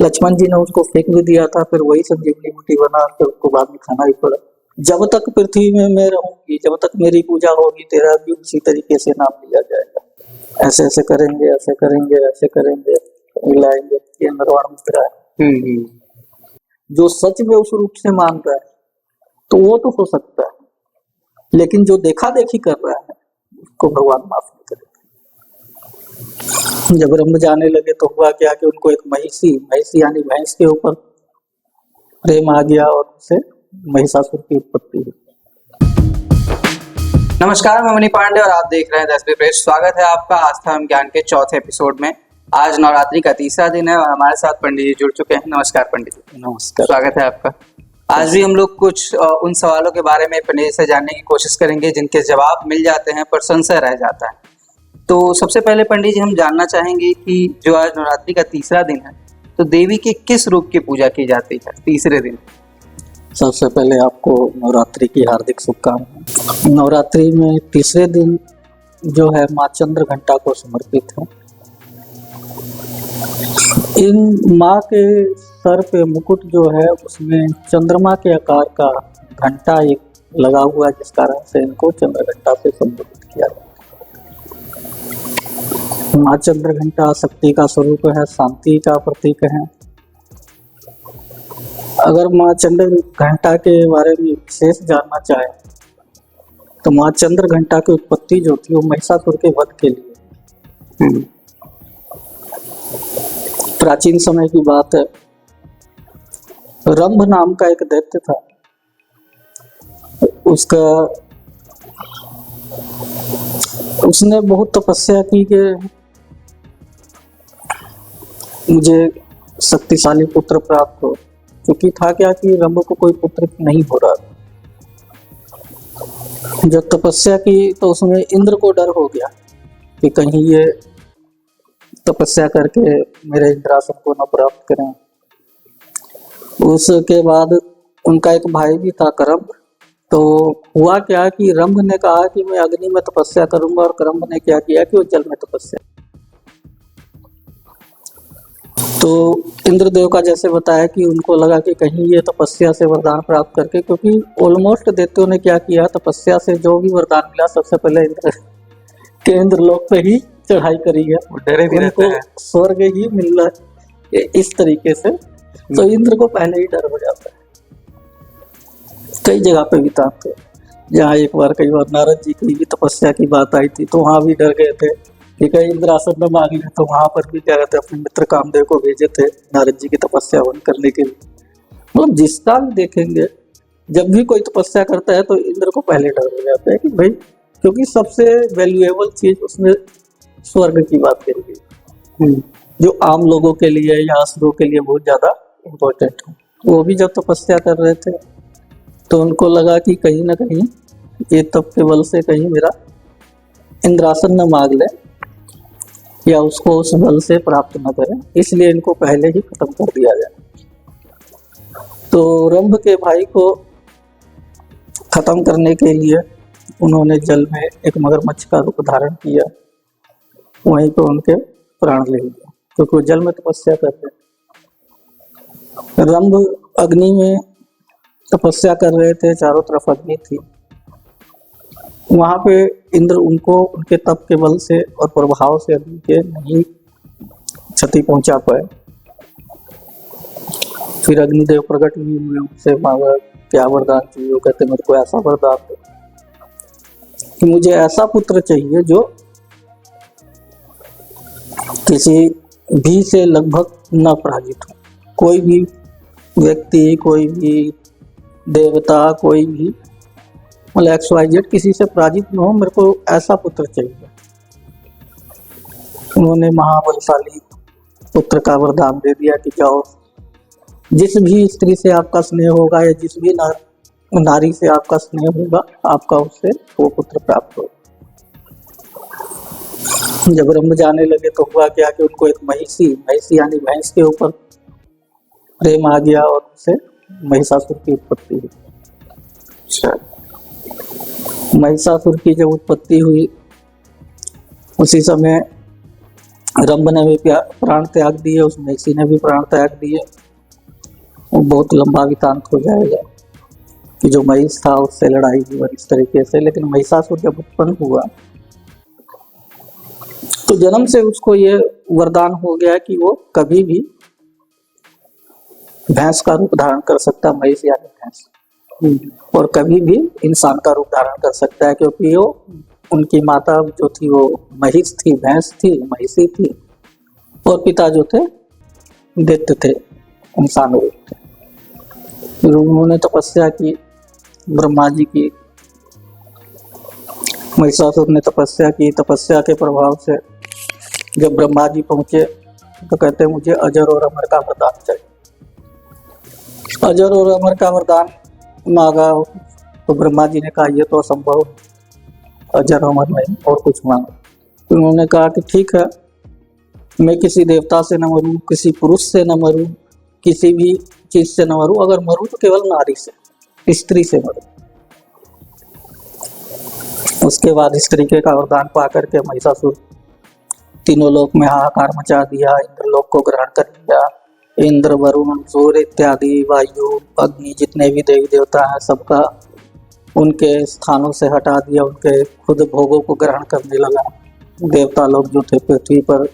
लक्ष्मण जी ने उसको फेंक भी दिया था, फिर वही संजीवनी बूटी बना के उसको बाद में खाना ही पड़ा। जब तक पृथ्वी में मैं रहूंगी, जब तक मेरी पूजा होगी, तेरा भी उसी तरीके से नाम लिया जाएगा। ऐसे ऐसे करेंगे, ऐसे करेंगे, ऐसे करेंगे, मिलाएंगे। ये निर्वाण मुद्रा है। जो सच में उस रूप से मान रहा है तो वो तो हो सकता है, लेकिन जो देखा देखी कर रहा है उसको भगवान माफ नहीं करेगा। जब रंग जाने लगे तो हुआ क्या कि उनको एक महिषी यानी भैंस के ऊपर प्रेम आ गया और उससे महिषासुर की उत्पत्ति हुई। नमस्कार, मैं मणि पांडे और आप देख रहे हैं 10 प्रेस। स्वागत है आपका आस्था एवं ज्ञान के चौथे एपिसोड में। आज नवरात्रि का तीसरा दिन है और हमारे साथ पंडित जी जुड़ चुके हैं। नमस्कार पंडित जी। नमस्कार, स्वागत है आपका। आज भी हम लोग कुछ उन सवालों के बारे में पंडित जी से जानने की कोशिश करेंगे जिनके जवाब मिल जाते हैं पर संशय रह जाता है। तो सबसे पहले पंडित जी हम जानना चाहेंगे कि जो आज नवरात्रि का तीसरा दिन है तो देवी के किस रूप की पूजा की जाती है तीसरे दिन? सबसे पहले आपको नवरात्रि की हार्दिक शुभकामनाएं। नवरात्रि में तीसरे दिन जो है माँ चंद्र घंटा को समर्पित है। इन माँ के सर पे मुकुट जो है उसमें चंद्रमा के आकार का घंटा एक लगा हुआ है, जिस कारण से इनको चंद्र घंटा से संबोधित किया जाता है। माँ चंद्र घंटा शक्ति का स्वरूप है, शांति का प्रतीक है। अगर माँ चंद्र घंटा के बारे में विशेष जानना चाहे तो माँ चंद्र घंटा की उत्पत्ति जो थी वो महिषासुर के वध के लिए। प्राचीन समय की बात है, रंभ नाम का एक दैत्य था। उसने बहुत तपस्या की कि मुझे शक्तिशाली पुत्र प्राप्त हो, क्योंकि था क्या कि रंभ को कोई पुत्र नहीं हो रहा। जब तपस्या की तो उसमें इंद्र को डर हो गया कि कहीं ये तपस्या करके मेरे इंद्रासन को न प्राप्त करें। उसके बाद उनका एक भाई भी था करम्ब। तो हुआ क्या कि रंभ ने कहा कि मैं अग्नि में तपस्या करूंगा, और करम्ब ने क्या किया कि वो जल में तपस्या। तो इंद्रदेव का जैसे बताया कि उनको लगा कि कहीं ये तपस्या से वरदान प्राप्त करके, क्योंकि ऑलमोस्ट दैत्यों ने क्या किया, तपस्या से जो भी वरदान मिला सबसे पहले इंद्रलोक पे ही चढ़ाई करी है। उनको स्वर्ग ही मिल रहा है इस तरीके से। तो इंद्र को पहले ही डर हो जाता है। कई जगह पे भी था, जहाँ कई बार नारद जी की भी तपस्या की बात आई थी तो वहां भी डर गए थे कि कहीं इंद्रासन में मांग ले। तो वहां पर भी क्या कहते अपने मित्र कामदेव को भेजे थे नारद जी की तपस्या बंद करने के लिए। मतलब जिसका भी देखेंगे, जब भी कोई तपस्या करता है तो इंद्र को पहले डर हो जाता है कि भाई, क्योंकि सबसे वैल्यूएबल चीज उसमें स्वर्ग की बात करी गई, जो आम लोगों के लिए या असुरों के लिए बहुत ज्यादा इम्पोर्टेंट है। वो भी जब तपस्या कर रहे थे तो उनको लगा कि कहीं ना कहीं ये तप के बल से कहीं मेरा इंद्रासन न मांग ले या उसको उस बल से प्राप्त न करे, इसलिए इनको पहले ही खत्म कर दिया जाए। तो रंभ के भाई को खत्म करने के लिए उन्होंने जल में एक मगरमच्छ का रूप धारण किया, वहीं पे उनके प्राण ले लिया, क्योंकि वो जल में तपस्या करते। रंभ अग्नि में तपस्या कर रहे थे, चारों तरफ अग्नि थी। वहां पे इंद्र उनको उनके तप के बल से और प्रभाव से अग्नि के नहीं क्षति पहुंचा पाए। फिर अग्निदेव प्रकट भी हुए, उनसे मांगा क्या वरदान चाहिए। वो कहते मेरे को ऐसा वरदान दो कि मुझे ऐसा पुत्र चाहिए जो किसी भी से लगभग न पराजित हो। कोई भी व्यक्ति, कोई भी देवता, कोई भी मतलब XYZ किसी से पराजित न हो, मेरे को ऐसा पुत्र चाहिए। उन्होंने महाबलशाली पुत्र का वरदान दे दिया कि जाओ, जिस भी स्त्री से आपका स्नेह होगा या जिस भी नारी से आपका स्नेह होगा, आपका उससे वो पुत्र प्राप्त होगा। जब रंभ जाने लगे तो हुआ क्या कि उनको एक महिषी यानी भैंस के ऊपर प्रेम आ गया और उससे महिषासुर की उत्पत्ति हुई। महिषासुर की जब उत्पत्ति हुई उसी समय रंभ ने भी प्राण त्याग दिए, उस महिषी ने भी प्राण त्याग दिए। वो बहुत लंबा वृतांत हो जाएगा कि जो महिष था उससे लड़ाई हुई इस तरीके से। लेकिन महिषासुर जब उत्पन्न हुआ तो जन्म से उसको ये वरदान हो गया कि वो कभी भी भैंस का रूप धारण कर सकता, महिष यानी भैंस, और कभी भी इंसान का रूप धारण कर सकता है, क्योंकि वो उनकी माता जो थी वो महिष थी, भैंस थी, महिषी थी, और पिता जो थे दैत्य थे, इंसान रूप थे। फिर उन्होंने तपस्या की, ब्रह्मा जी की, महिषासुर ने तपस्या की। तपस्या के प्रभाव से जब ब्रह्मा जी पहुंचे तो कहते मुझे अजर और अमर का वरदान चाहिए। अजर और अमर का वरदान मांगा तो ब्रह्मा जी ने कहा ये तो असंभव, अजर अमर नहीं, और कुछ मांगो। तो उन्होंने कहा कि ठीक है, मैं किसी देवता से न मरूं, किसी पुरुष से न मरूं, किसी भी चीज से न मरूं, अगर मरूं तो केवल नारी से, स्त्री से मरूं। उसके बाद इस तरीके का वरदान पा करके महिषासुर तीनों लोक में हाहाकार मचा दिया, इंद्रलोक को ग्रहण कर लिया। इंद्र, वरुण, सूर्य इत्यादि, वायु, अग्नि, जितने भी देवी देवता हैं सबका उनके स्थानों से हटा दिया, उनके खुद भोगों को ग्रहण करने लगा। देवता लोग जो थे पृथ्वी पर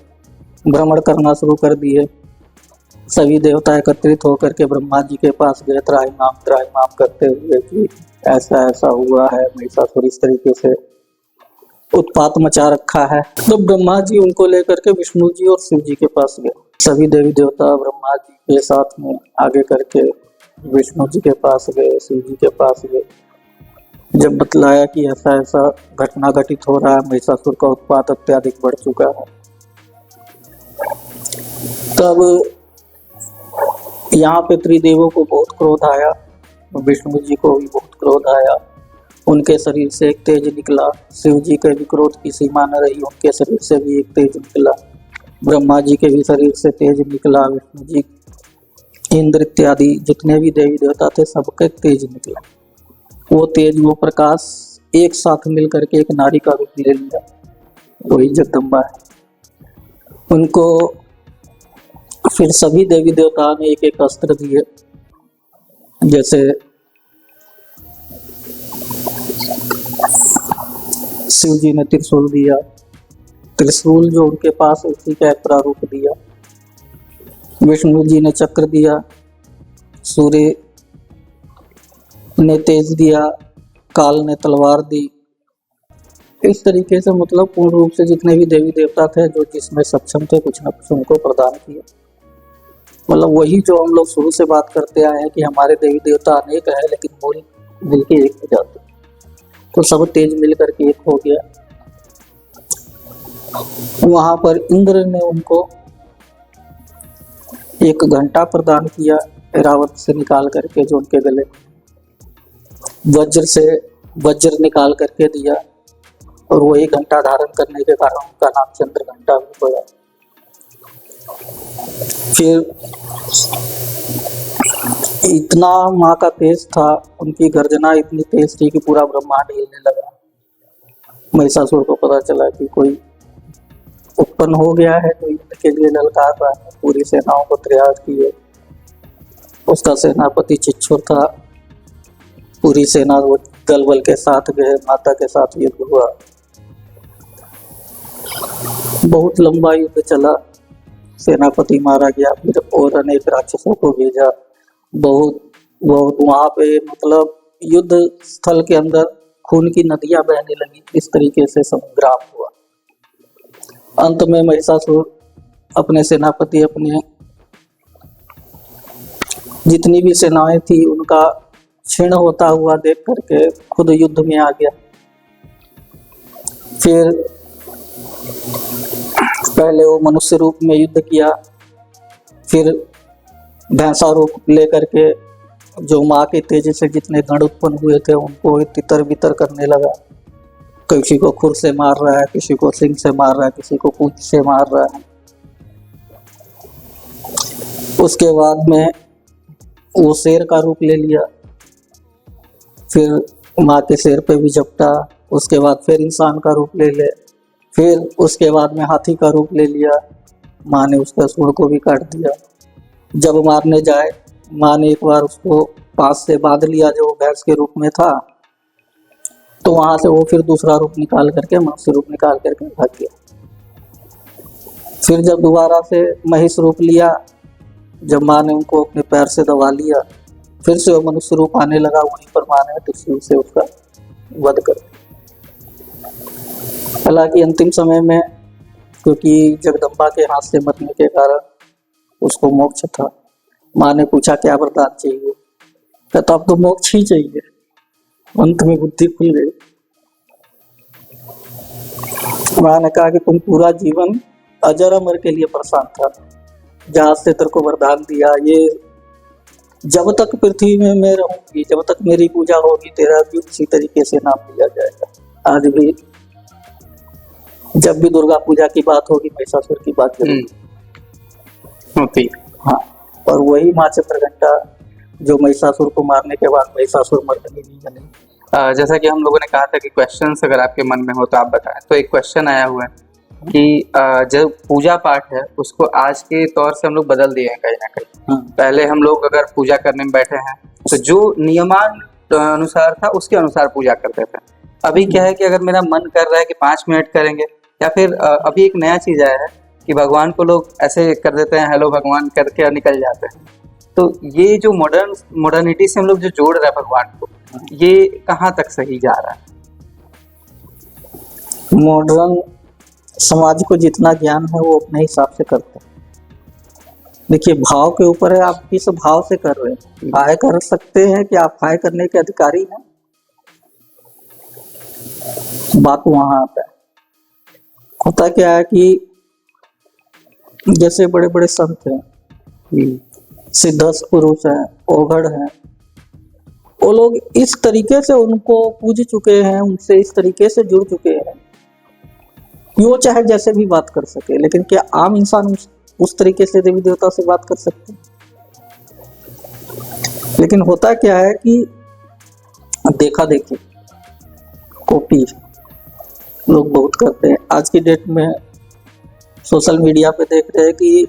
भ्रमण करना शुरू कर दिए। सभी देवता एकत्रित होकर के ब्रह्मा जी के पास गए, त्राहिमाम करते हुए कि ऐसा ऐसा हुआ है, महिषासुर इस तरीके से उत्पात मचा रखा है। तो ब्रह्मा जी उनको लेकर के विष्णु जी और शिव जी के पास गए। सभी देवी देवता ब्रह्मा जी के साथ में आगे करके विष्णु जी के पास गए, शिव जी के पास गए। जब बतलाया कि ऐसा ऐसा घटना घटित हो रहा है, महिषासुर का उत्पात अत्यधिक बढ़ चुका है, तब यहाँ पे त्रिदेवों को बहुत क्रोध आया, विष्णु जी को भी बहुत क्रोध आया। उनके शरीर से एक तेज निकला, शिव जी के भी क्रोध की सीमा न रही, उनके शरीर से भी एक तेज निकला। ब्रह्मा जी के भी शरीर से तेज निकला, विष्णु जी, इंद्र इत्यादि जितने भी देवी देवता थे सबके तेज निकला। वो तेज, वो प्रकाश एक साथ मिल करके एक नारी का रूप ले लिया, वही जगदम्बा है। उनको फिर सभी देवी देवताओं ने एक एक अस्त्र दिए। जैसे शिव जी ने त्रिशूल दिया, त्रिशूल जो उनके पास उसी का एक प्रारूप दिया। विष्णु जी ने चक्र दिया, सूर्य ने तेज दिया, काल ने तलवार दी। इस तरीके से मतलब पूर्ण रूप से जितने भी देवी देवता थे जो जिसमें सक्षम थे कुछ न कुछ उनको प्रदान किया। मतलब वही जो हम लोग शुरू से बात करते आए हैं कि हमारे देवी देवता अनेक है लेकिन मूल मिलके एक हो जाते, तो सब तेज मिल करके एक हो गया। वहां पर इंद्र ने उनको एक घंटा प्रदान किया ऐरावत से निकाल करके, जो उनके गले वज्र निकाल करके दिया, और वही घंटा धारण करने के कारण उनका नाम चंद्र घंटा भी पड़ा। फिर इतना माँ का तेज था, उनकी गर्जना इतनी तेज थी कि पूरा ब्रह्मांड हिलने लगा। महिषासुर को पता चला कि कोई उत्पन्न हो गया है, तो युद्ध के लिए ललकार रहा है, पूरी सेनाओं को तैयार किए। उसका सेनापति चिच्छुर था, पूरी सेना वो दल बल के साथ गए, माता के साथ युद्ध हुआ। बहुत लंबा युद्ध चला, सेनापति मारा गया, फिर और अनेक राक्षसों को भेजा। बहुत वहां पे मतलब युद्ध स्थल के अंदर खून की नदियां बहने लगी। इस तरीके से संग्राम हुआ। अंत में महिषासुर अपने सेनापति, अपने जितनी भी सेनाएं थी उनका क्षीण होता हुआ देख करके खुद युद्ध में आ गया। फिर पहले वो मनुष्य रूप में युद्ध किया, फिर भैंसा रूप लेकर के जो माँ के तेज से जितने गण उत्पन्न हुए थे उनको तितर बितर करने लगा। किसी को खुर से मार रहा है, किसी को सिंह से मार रहा है, किसी को पूंछ से मार रहा है। उसके बाद में वो शेर का रूप ले लिया, फिर माँ के शेर पे भी झपटा। उसके बाद फिर इंसान का रूप ले ले, फिर उसके बाद में हाथी का रूप ले लिया, माँ ने उसका सूंड को भी काट दिया। जब मारने जाए, माँ ने एक बार उसको पास से बांध लिया जो भैंस के रूप में था, तो वहां से वो फिर दूसरा रूप निकाल करके, मनुष्य रूप निकाल करके भाग गया। फिर जब दोबारा से महिष रूप लिया, जब माँ ने उनको अपने पैर से दबा लिया, फिर से वो मनुष्य रूप आने लगा, वहीं पर माँ ने त्रिशूल से उसका वध कर दिया। हालांकि अंतिम समय में, क्योंकि जगदम्बा के हाथ से मरने के कारण उसको मोक्ष था, माँ ने पूछा क्या वरदान चाहिए, कहता अब तो मोक्ष ही चाहिए। अंत में बुद्धि खुल गई। माँ ने कहा कि तुम पूरा जीवन अजर अमर के लिए परेशान था, जहां से तेरे को वरदान दिया, ये जब तक पृथ्वी में मैं रहूंगी, जब तक मेरी पूजा होगी, तेरा भी उसी तरीके से नाम लिया जाएगा। आज भी जब भी दुर्गा पूजा की बात होगी, महिषासुर की बात होती। हाँ, और वही माँ चंद्रघंटा जो महिषासुर को मारने के बाद महिषासुर मर्दनी नहीं बनी। जैसा कि हम लोगों ने कहा था कि क्वेश्चंस अगर आपके मन में हो तो आप बताएं, तो एक क्वेश्चन आया हुआ है कि जब पूजा पाठ है उसको आज के तौर से हम लोग बदल दिए हैं कहीं ना कहीं। पहले हम लोग अगर पूजा करने में बैठे हैं तो जो नियमान अनुसार था उसके अनुसार पूजा करते थे। अभी क्या है कि अगर मेरा मन कर रहा है कि 5 मिनट करेंगे, या फिर अभी एक नया चीज आया है कि भगवान को लोग ऐसे कर देते हैं, हेलो भगवान करके और निकल जाते हैं। तो ये जो मॉडर्निटी से हम लोग जो जोड़ रहे हैं भगवान को, ये कहाँ तक सही जा रहा है? मॉडर्न समाज को जितना ज्ञान है वो अपने हिसाब से करते हैं। देखिए, भाव के ऊपर है, आप किस भाव से कर रहे हैं। हाय कर सकते हैं कि आप हाय करने के अधिकारी हैं, बात वहां आता है। होता क्या है कि जैसे बड़े बड़े संत हैं, सिद्धस्थ पुरुष हैं, ओघड़ हैं, वो लोग इस तरीके से उनको पूज चुके हैं, उनसे इस तरीके से जुड़ चुके हैं कि वो चाहे जैसे भी बात कर सके। लेकिन क्या आम इंसान उस तरीके से देवी देवता से बात कर सकते हैं? लेकिन होता क्या है कि देखा देखी, कॉपी लोग बहुत करते हैं। आज की डेट में सोशल मीडिया पे देख रहे हैं कि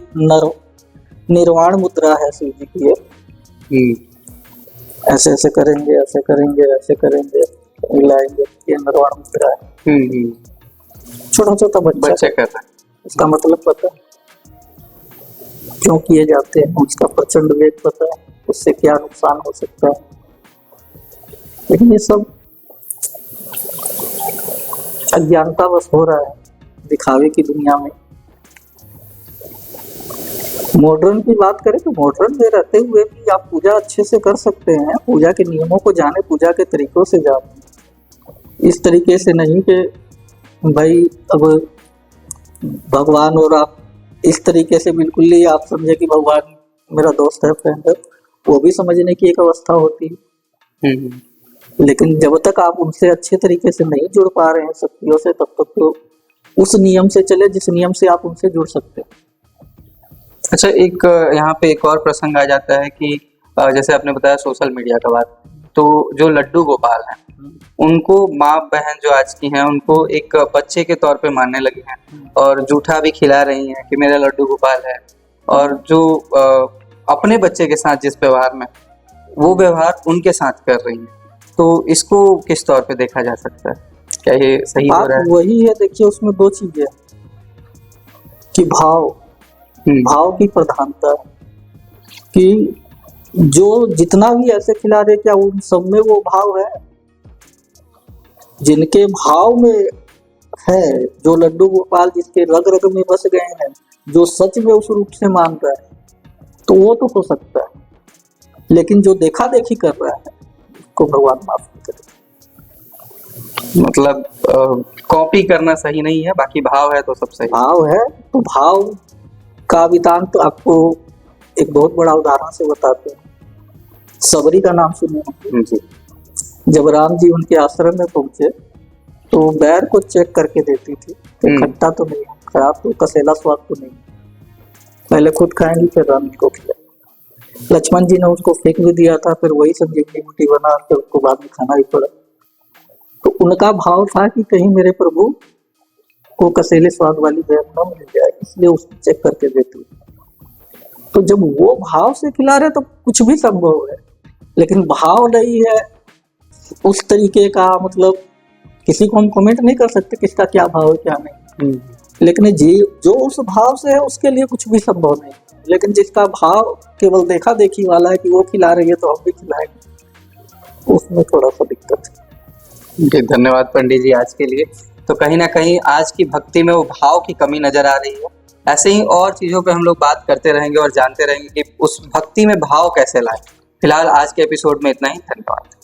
निर्वाण मुद्रा है शिव जी की, ऐसे ऐसे करेंगे, ऐसे करेंगे, ऐसे करेंगे, मिलाएंगे, ये निर्वाण मुद्रा है। छोटा छोटा बच्चा कर रहा है। उसका मतलब पता है क्यों किए जाते हैं, उसका प्रचंड वेग पता है, उससे क्या नुकसान हो सकता है। लेकिन ये सब अज्ञानता बस हो रहा है दिखावे की दुनिया में। मॉडर्न की बात करें तो मॉडर्न में रहते हुए भी आप पूजा अच्छे से कर सकते हैं। पूजा के नियमों को जाने, पूजा के तरीकों से जाने, इस तरीके से नहीं कि भाई अब भगवान और आप इस तरीके से बिल्कुल ही आप समझे कि भगवान मेरा दोस्त है, फ्रेंड है। वो भी समझने की एक अवस्था होती है। लेकिन जब तक आप उनसे अच्छे तरीके से नहीं जुड़ पा रहे हैं शक्तियों से, तब तक तो उस नियम से चले जिस नियम से आप उनसे जुड़ सकते हैं। अच्छा, एक यहाँ पे एक और प्रसंग आ जाता है कि जैसे आपने बताया सोशल मीडिया का बात, तो जो लड्डू गोपाल हैं उनको माँ बहन जो आज की हैं उनको एक बच्चे के तौर पे मानने लगी हैं और जूठा भी खिला रही हैं कि मेरा लड्डू गोपाल है। और जो अपने बच्चे के साथ जिस व्यवहार में, वो व्यवहार उनके साथ कर रही हैं। तो इसको किस तौर पे देखा जा सकता है? क्या ये सही हो रहा है? वही है, देखिए उसमें दो चीजें कि भाव की प्रधानता, कि जो जितना भी ऐसे खिला रहे, क्या उन सब में वो भाव है? जिनके भाव में है, जो लड्डू गोपाल जिसके रग रग में बस गए हैं, जो सच में उस रूप से मान रहा है, तो वो तो हो सकता है। लेकिन जो देखा देखी कर रहा है, उसको भगवान माफ नहीं करेगा। मतलब कॉपी करना सही नहीं है, बाकी भाव है तो सब सही। भाव है तो भाव का विधांत तो आपको एक बहुत बड़ा उदाहरण से बताते हैं। सबरी का नाम सुने होंगे। जब राम जी उनके आश्रम में पहुंचे तो बैर को चेक करके देती थी कि खट्टा तो नहीं, खराब तो, कसैला स्वाद तो नहीं, पहले खुद खाएंगी फिर राम जी को खिलाएंगे। लक्ष्मण जी ने उसको फेंक भी दिया था, फिर वही संजीवनी बूटी बना फिर उसको बाद में खाना ही पड़ा। तो उनका भाव था कि कहीं मेरे प्रभु को कसेले स्वाद वाली भेड़ न मिल जाए, इसलिए उसको चेक करके देते हैं। तो जब वो भाव से खिला रहे तो कुछ भी संभव है, लेकिन भाव नहीं है उस तरीके का, मतलब किसी को हम कमेंट नहीं कर सकते किसका क्या भाव है क्या नहीं, लेकिन जो उस भाव से है उसके लिए कुछ भी संभव नहीं। लेकिन जिसका भाव केवल देखा देखी वाला है कि वो खिला रही है तो हम भी खिलाएंगे, उसमें थोड़ा सा दिक्कत है। जी, धन्यवाद पंडित जी आज के लिए। तो कहीं ना कहीं आज की भक्ति में वो भाव की कमी नजर आ रही है। ऐसे ही और चीजों पे हम लोग बात करते रहेंगे और जानते रहेंगे कि उस भक्ति में भाव कैसे लाए। फिलहाल आज के एपिसोड में इतना ही। धन्यवाद।